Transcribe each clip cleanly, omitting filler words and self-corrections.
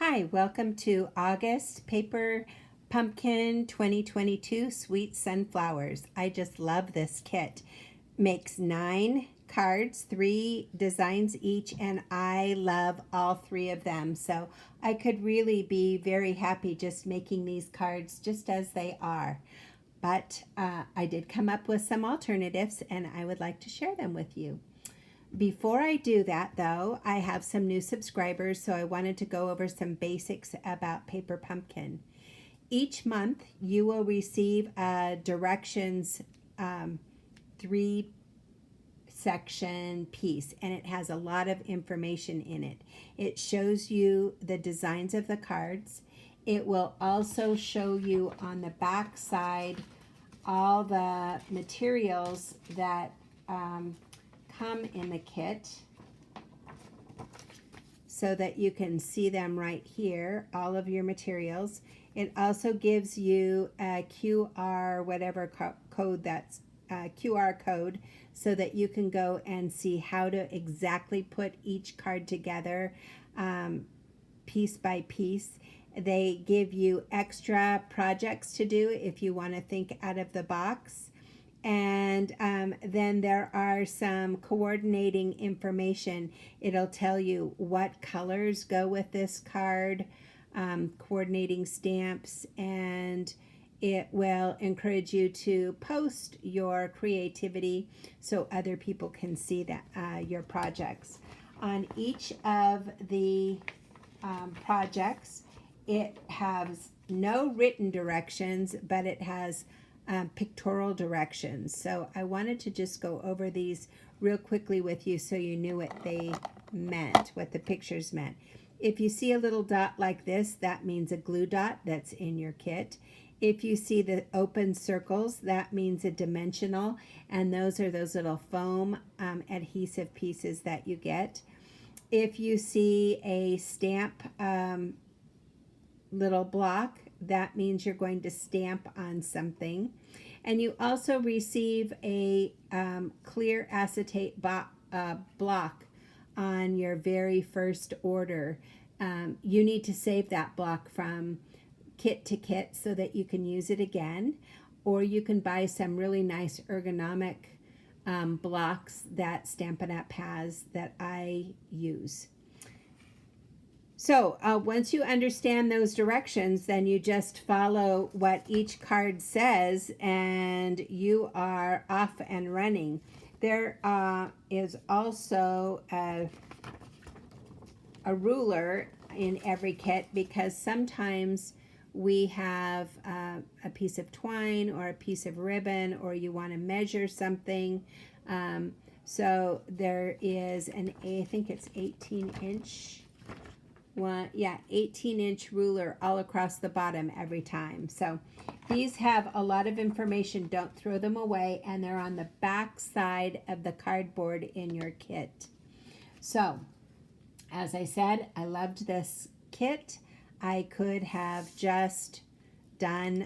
Hi, welcome to August Paper Pumpkin 2022 Sweet Sunflowers. I just love this kit. Makes 9 cards, 3 designs each, and I love all 3 of them. So I could really be very happy just making these cards just as they are. But I did come up with some alternatives, and I would like to share them with you. Before I do that, though, I have some new subscribers, so I wanted to go over some basics about Paper Pumpkin. Each month, you will receive a directions 3-section piece, and it has a lot of information in it. It shows you the designs of the cards. It will also show you on the back side all the materials that come in the kit so that you can see them right here, all of your materials. It also gives you a QR, whatever code that's QR code, so that you can go and see how to exactly put each card together piece by piece. They give you extra projects to do if you want to think out of the box. And then there are some coordinating information. It'll tell you what colors go with this card, coordinating stamps, and it will encourage you to post your creativity so other people can see that your projects. On each of the projects, it has no written directions, but it has pictorial directions. So I wanted to just go over these real quickly with you so you knew what they meant, what the pictures meant. If you see a little dot like this, that means a glue dot that's in your kit. If you see the open circles, that means a dimensional, and those are those little foam adhesive pieces that you get. If you see a stamp little block, that means you're going to stamp on something. And you also receive a clear acetate block on your very first order. You need to save that block from kit to kit so that you can use it again, or you can buy some really nice ergonomic blocks that Stampin' Up! Has that I use. So once you understand those directions, then you just follow what each card says and you are off and running. There is also a ruler in every kit because sometimes we have a piece of twine or a piece of ribbon, or you want to measure something. So there is I think it's 18-inch. 18-inch ruler all across the bottom every time. So these have a lot of information. Don't throw them away, and they're on the back side of the cardboard in your kit. So as I said, I loved this kit. I could have just done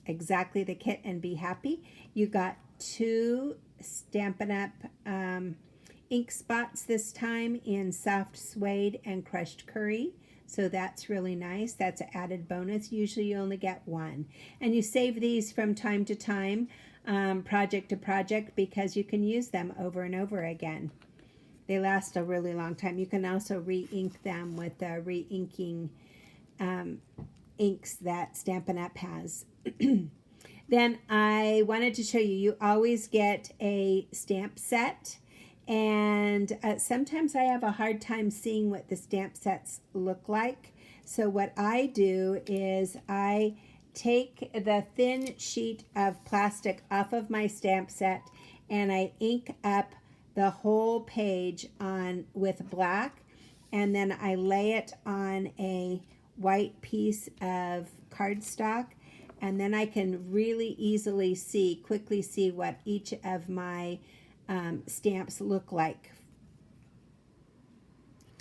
exactly the kit and be happy. You got 2 Stampin' Up! Ink spots this time in soft suede and crushed curry, so that's really nice. That's an added bonus. Usually you only get 1, and you save these from time to time, project to project, because you can use them over and over again. They last a really long time. You can also re-ink them with the re-inking inks that Stampin' Up! Has. Then I wanted to show you, you always get a stamp set. And sometimes I have a hard time seeing what the stamp sets look like. So what I do is I take the thin sheet of plastic off of my stamp set and I ink up the whole page with black, and then I lay it on a white piece of cardstock, and then I can really easily quickly see what each of my stamps look like.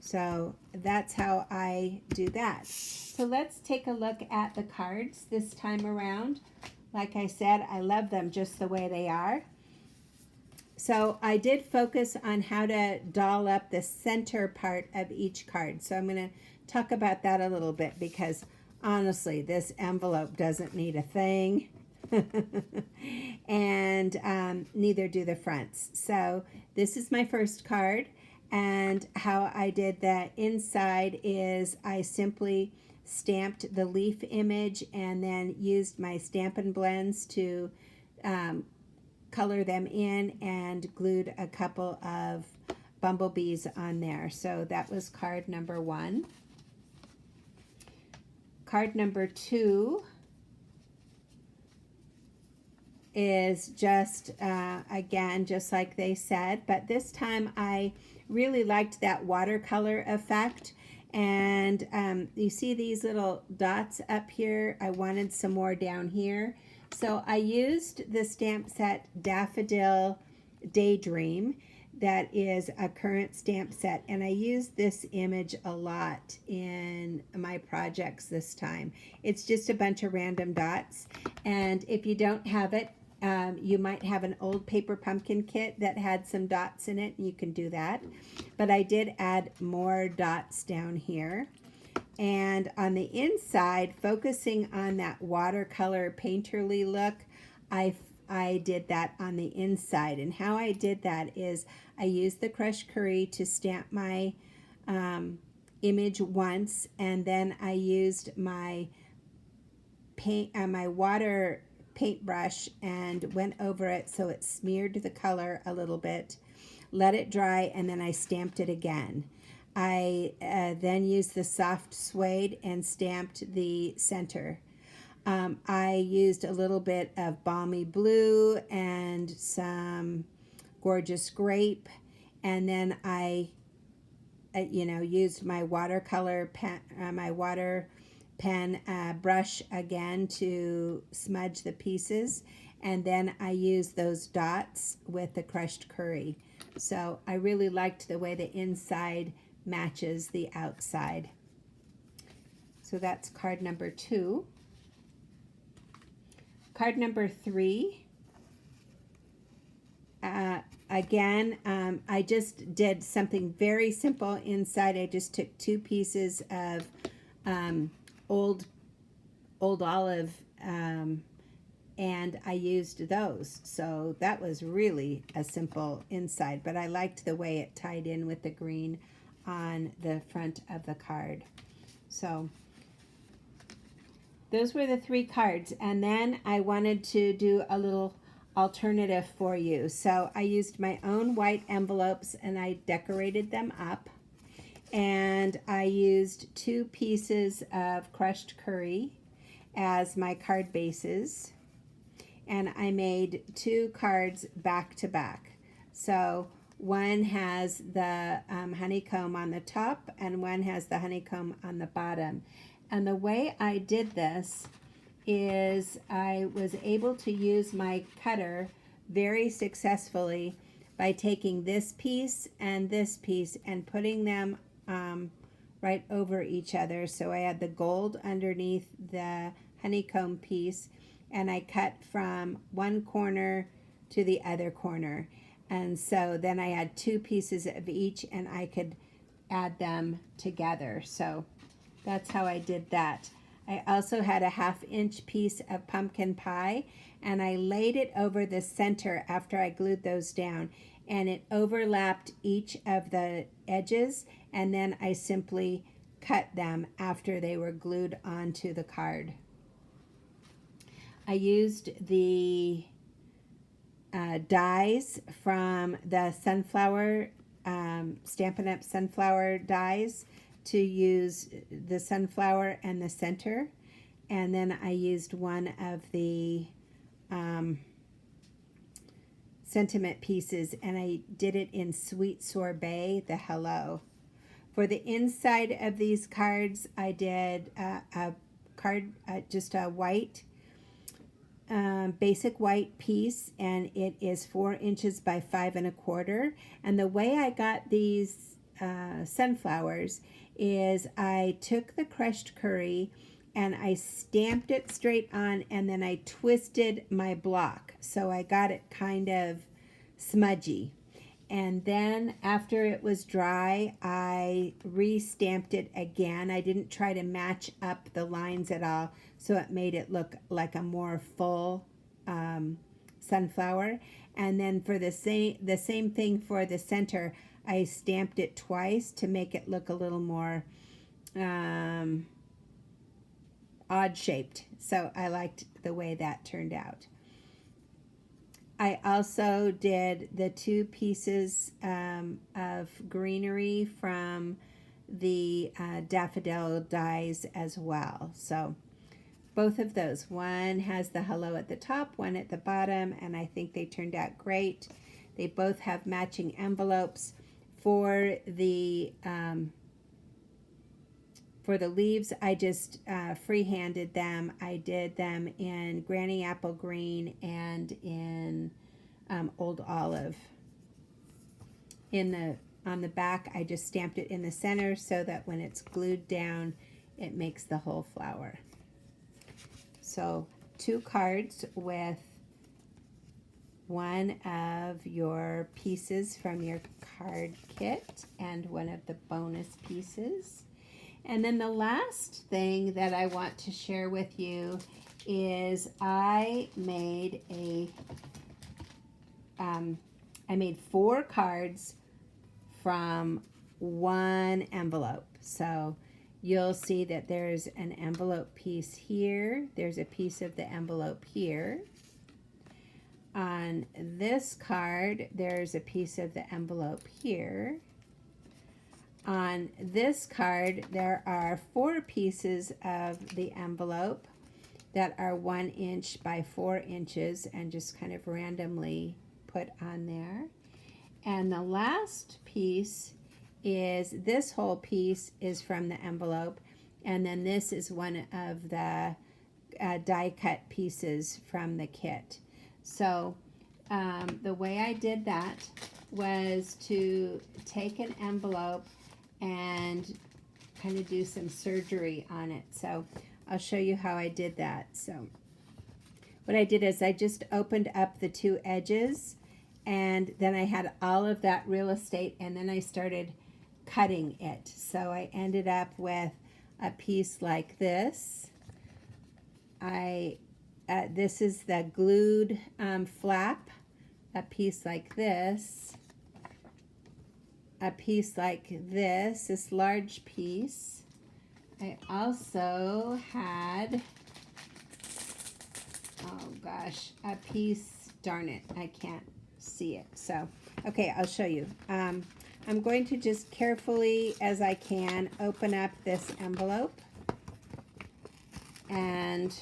So that's how I do that. So let's take a look at the cards this time around. Like I said, I love them just the way they are. So I did focus on how to doll up the center part of each card. So I'm going to talk about that a little bit because honestly, this envelope doesn't need a thing. And neither do the fronts. So this is my first card, and how I did that inside is I simply stamped the leaf image and then used my Stampin' Blends to color them in and glued a couple of bumblebees on there. So that was card number 1. Card number 2 is just again just like they said, but this time I really liked that watercolor effect. And you see these little dots up here. I wanted some more down here, so I used the stamp set Daffodil Daydream. That is a current stamp set, and I used this image a lot in my projects this time. It's just a bunch of random dots, and if you don't have it, you might have an old paper pumpkin kit that had some dots in it, and you can do that. But I did add more dots down here. And on the inside, focusing on that watercolor painterly look, I did that on the inside. And how I did that is I used the crushed curry to stamp my image once, and then I used my paint, my water paintbrush and went over it so it smeared the color a little bit, let it dry, and then I stamped it again. I then used the soft suede and stamped the center. I used a little bit of balmy blue and some gorgeous grape, and then I used my watercolor pen, my water pen brush again to smudge the pieces, and then I used those dots with the crushed curry. So I really liked the way the inside matches the outside. So that's card number 2. Card number 3. Again, I just did something very simple inside. I just took 2 pieces of old olive, and I used those. So that was really a simple inside, but I liked the way it tied in with the green on the front of the card. So those were the 3 cards, and then I wanted to do a little alternative for you. So I used my own white envelopes and I decorated them up, and I used 2 pieces of crushed curry as my card bases, and I made 2 cards back to back. So one has the honeycomb on the top and one has the honeycomb on the bottom. And the way I did this is I was able to use my cutter very successfully by taking this piece and putting them right over each other. So I had the gold underneath the honeycomb piece, and I cut from one corner to the other corner. And so then I had 2 pieces of each, and I could add them together. So that's how I did that. I also had a 1/2 inch piece of pumpkin pie, and I laid it over the center after I glued those down, and it overlapped each of the edges, and then I simply cut them after they were glued onto the card. I used the dies from the sunflower, Stampin' Up! Sunflower dies to use the sunflower and the center, and then I used one of the sentiment pieces, and I did it in Sweet Sorbet, the hello. For the inside of these cards, I did a card, just a white, basic white piece, and it is 4 inches by 5 1/4. And the way I got these sunflowers is I took the crushed curry and I stamped it straight on, and then I twisted my block. So I got it kind of smudgy. And then after it was dry, I re-stamped it again. I didn't try to match up the lines at all, so it made it look like a more full sunflower. And then for the same thing for the center, I stamped it twice to make it look a little more odd shaped. So I liked the way that turned out. I also did the 2 pieces of greenery from the daffodil dies as well. So both of those. One has the hello at the top, one at the bottom, and I think they turned out great. They both have matching envelopes. For the leaves, I just free-handed them. I did them in Granny Apple Green and in Old Olive. On the back, I just stamped it in the center so that when it's glued down, it makes the whole flower. So 2 cards with one of your pieces from your card kit and one of the bonus pieces. And then the last thing that I want to share with you is I made 4 cards from one envelope. So you'll see that there's an envelope piece here. There's a piece of the envelope here. On this card, there's a piece of the envelope here. On this card, there are 4 pieces of the envelope that are 1 inch by 4 inches and just kind of randomly put on there. And the last piece is, this whole piece is from the envelope, and then this is one of the die cut pieces from the kit. So the way I did that was to take an envelope and kind of do some surgery on it. So I'll show you how I did that. So what I did is I just opened up the 2 edges, and then I had all of that real estate, and then I started cutting it. So I ended up with a piece like this. This is the glued flap, a piece like this, a piece like this large piece. I also had, oh gosh, a piece, darn it, I can't see it. So, okay, I'll show you. I'm going to just carefully as I can open up this envelope, and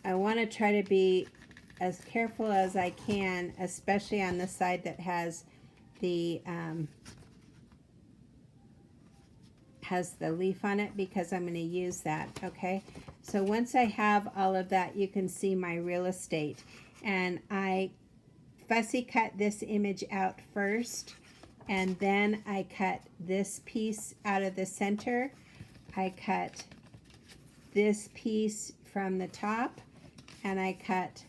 I want to try to be as careful as I can, especially on the side that has the leaf on it, because I'm going to use that. Okay, so once I have all of that, you can see my real estate, and I fussy cut this image out first, and then I cut this piece out of the center. I cut this piece from the top, and I cut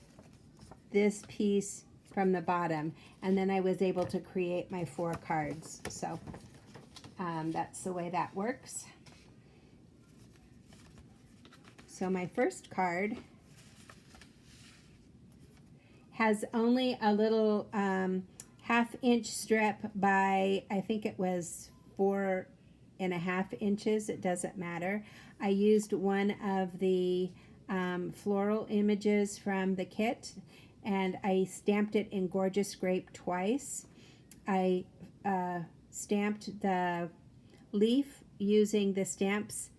this piece from the bottom, and then I was able to create my 4 cards. So that's the way that works. So my first card has only a little 1/2 inch strip by, I think it was 4.5 inches. It doesn't matter. I used one of the floral images from the kit, and I stamped it in Gorgeous Grape twice. I stamped the leaf using the stamps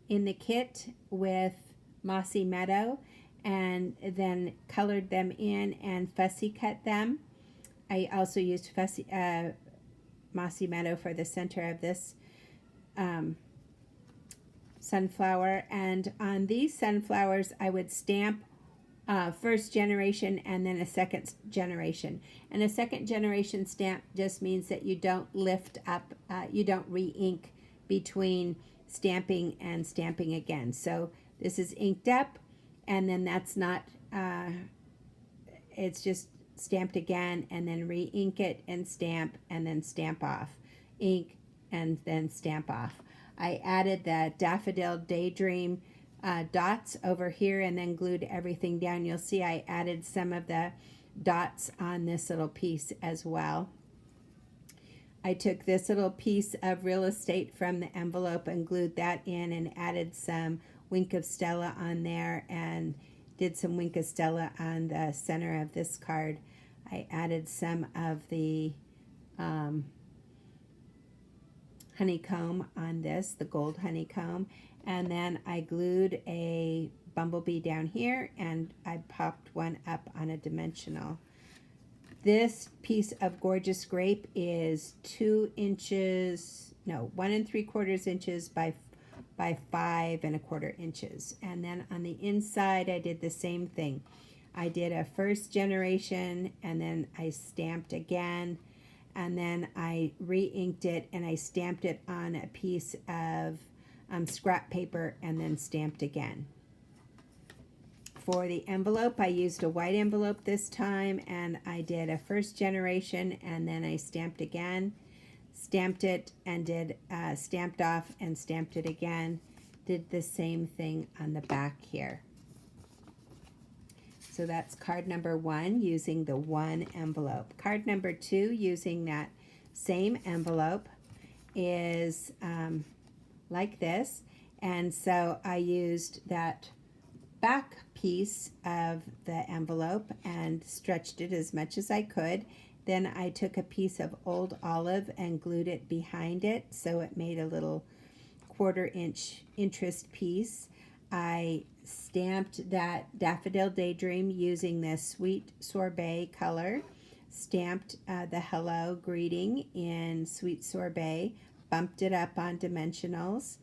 in the kit with Mossy Meadow, and then colored them in and fussy cut them. I also used Mossy Meadow for the center of this sunflower, and on these sunflowers I would stamp first generation and then a second generation. And a second generation stamp just means that you don't lift up, you don't re-ink between stamping and stamping again. So this is inked up, and then that's not, it's just stamped again, and then re-ink it and then stamp off. Ink and then stamp off. I added the Daffodil Daydream dots over here and then glued everything down. You'll see I added some of the dots on this little piece as well. I took this little piece of real estate from the envelope and glued that in and added some Wink of Stella on there and did some Wink of Stella on the center of this card. I added some of the honeycomb on this, the gold honeycomb, and then I glued a bumblebee down here and I popped one up on a dimensional. This piece of Gorgeous Grape is 1 3/4 inches by 5 1/4 inches. And then on the inside, I did the same thing. I did a first generation and then I stamped again. And then I re-inked it and I stamped it on a piece of scrap paper and then stamped again. For the envelope, I used a white envelope this time and I did a first generation and then I stamped again, stamped it and did stamped off and stamped it again. Did the same thing on the back here. So that's card number 1 using the 1 envelope. Card number 2 using that same envelope is like this. And so I used that back piece of the envelope and stretched it as much as I could. Then I took a piece of old olive and glued it behind it so it made a little 1/4 inch interest piece. I stamped that Daffodil Daydream using this Sweet Sorbet color, stamped the hello greeting in Sweet Sorbet, bumped it up on dimensionals,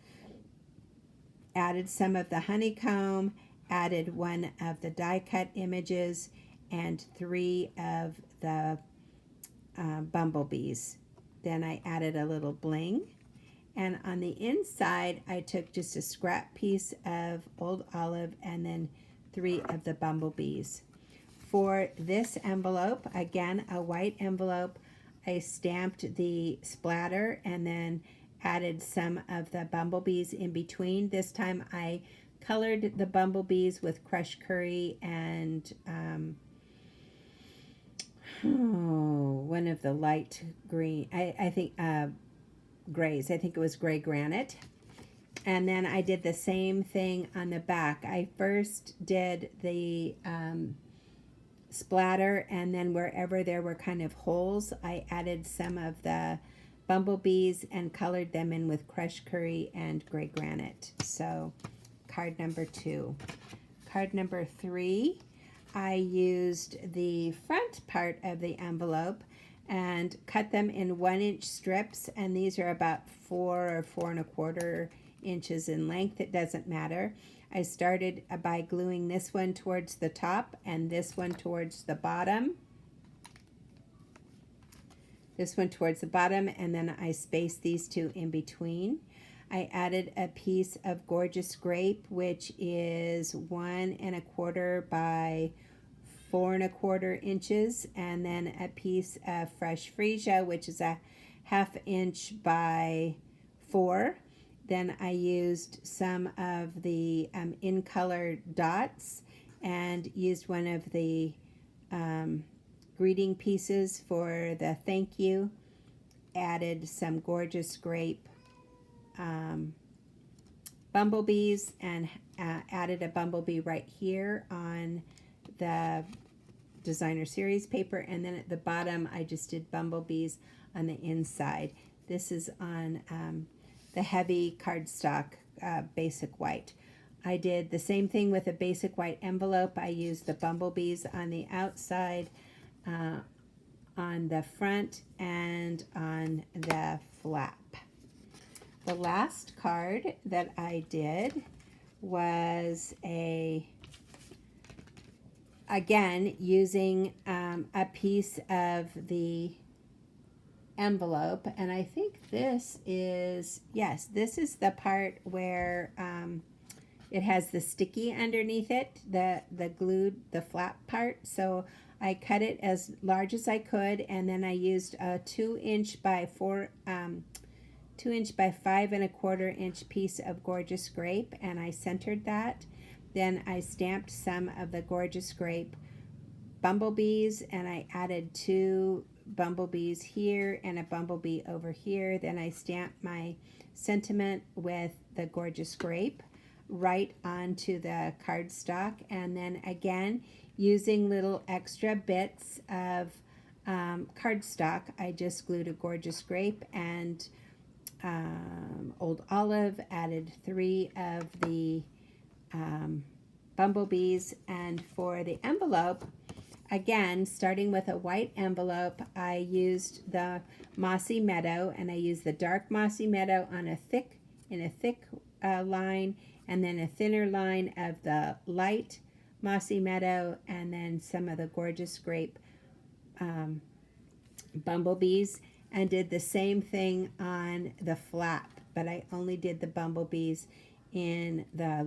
added some of the honeycomb, added one of the die cut images and 3 of the bumblebees. Then I added a little bling. And on the inside, I took just a scrap piece of old olive and then 3 of the bumblebees. For this envelope, again, a white envelope, I stamped the splatter and then added some of the bumblebees in between. This time I colored the bumblebees with crushed curry and one of the light green, I think grays. I think it was gray granite. And then I did the same thing on the back. I first did the splatter, and then wherever there were kind of holes, I added some of the bumblebees and colored them in with crushed curry and gray granite. So card number 2. Card number 3, I used the front part of the envelope and cut them in 1 inch strips, and these are about 4 or 4 1/4 inches in length. It doesn't matter. I started by gluing this one towards the top and this one towards the bottom. This one towards the bottom, and then I spaced these 2 in between. I added a piece of Gorgeous Grape, which is 1 1/4 by 4 1/4 inches, and then a piece of Fresh Freesia, which is a 1/2 inch by 4. Then I used some of the in color dots and used one of the greeting pieces for the thank you. Added some Gorgeous Grape bumblebees and added a bumblebee right here on the designer series paper, and then at the bottom I just did bumblebees on the inside. This is on the heavy cardstock basic white. I did the same thing with a basic white envelope. I used the bumblebees on the outside, on the front, and on the flap. The last card that I did was again using a piece of the envelope, and I think this is, yes, this is the part where it has the sticky underneath it, the glued, the flap part. So I cut it as large as I could, and then I used a 2" by 2" by 5¼ piece of Gorgeous Grape, and I centered that. Then I stamped some of the Gorgeous Grape bumblebees, and I added 2 bumblebees here and a bumblebee over here. Then I stamped my sentiment with the Gorgeous Grape right onto the cardstock, and then again using little extra bits of cardstock, I just glued a Gorgeous Grape and Old Olive, added 3 of the bumblebees, and for the envelope, again, starting with a white envelope, I used the Mossy Meadow, and I used the dark Mossy Meadow on a thick line, and then a thinner line of the light Mossy Meadow, and then some of the Gorgeous Grape bumblebees, and did the same thing on the flap, but I only did the bumblebees in the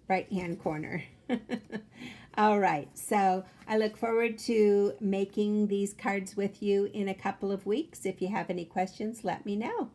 right hand corner. All right, so I look forward to making these cards with you in a couple of weeks. If you have any questions, let me know.